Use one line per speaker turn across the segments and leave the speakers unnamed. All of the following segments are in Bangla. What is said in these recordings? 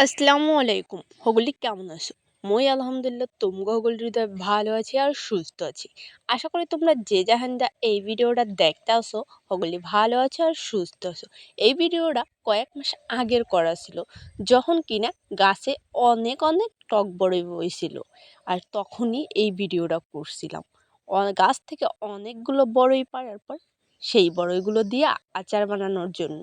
আসসালামু আলাইকুম হগলি কেমন আছো? মই আলহামদুলিল্লাহ তুমগো হগল হৃদয় ভালো আছি আর সুস্থ আছি। আশা করি তোমরা যে জাহানদা এই ভিডিওটা দেখতে আসো হগলি ভালো আছো আর সুস্থ আছো। এই ভিডিওটা কয়েক মাস আগের করা ছিল, যখন কিনা গাছে অনেক অনেক টক বড়ই বইছিল। আর তখনই এই ভিডিওটা করছিলাম। গাছ থেকে অনেকগুলো বড়ই পাড়ার পর সেই বড়ইগুলো দিয়ে আচার বানানোর জন্য।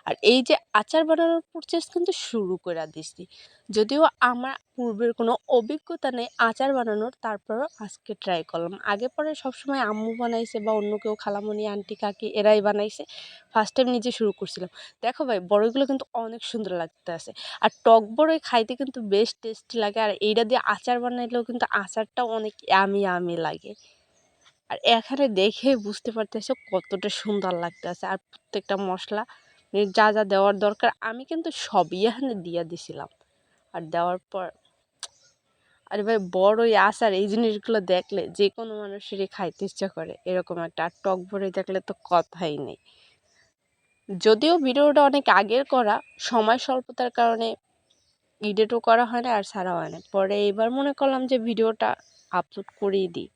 আর এই যে আচার বানানোর প্রসেস কিন্তু শুরু করে দিছি, যদিও আমার পূর্বের কোনো অভিজ্ঞতা নেই আচার বানানোর, তারপরও আজকে ট্রাই করলাম। আগে পরে সবসময় আম্মু বানাইছে বা অন্য কেউ, খালামণি, আন্টি, কাকি এরাই বানাইছে। ফার্স্ট টাইম নিজে শুরু করছিলাম। দেখো ভাই, বড়ইগুলো কিন্তু অনেক সুন্দর লাগতে আছে। আর টক বড়ই খাইতে কিন্তু বেশ টেস্টি লাগে। আর এইটা দিয়ে আচার বানাইলেও কিন্তু আচারটাও অনেক ইয়ামি ইয়ামি লাগে। আর এখানে দেখে বুঝতে পারতেছো কতটা সুন্দর লাগতেছে। আর প্রত্যেকটা মশলা যা যা দেওয়ার দরকার আমি কিন্তু সবই এখানে দিয়ে দিছিলাম। আর দেওয়ার পর আরে ভাই, বড় ওই আচার এই জিনিসগুলো দেখলে যে কোনো মানুষেরই খাইতে ইচ্ছা করে এরকম একটা। আর টক বড়ি দেখলে তো কথাই নেই। যদিও ভিডিওটা অনেক আগের করা, সময় স্বল্পতার কারণে এডিটও করা হয় না আর ছাড়া হয় না। পরে এবার মনে করলাম যে ভিডিওটা আপলোড করেই দিই।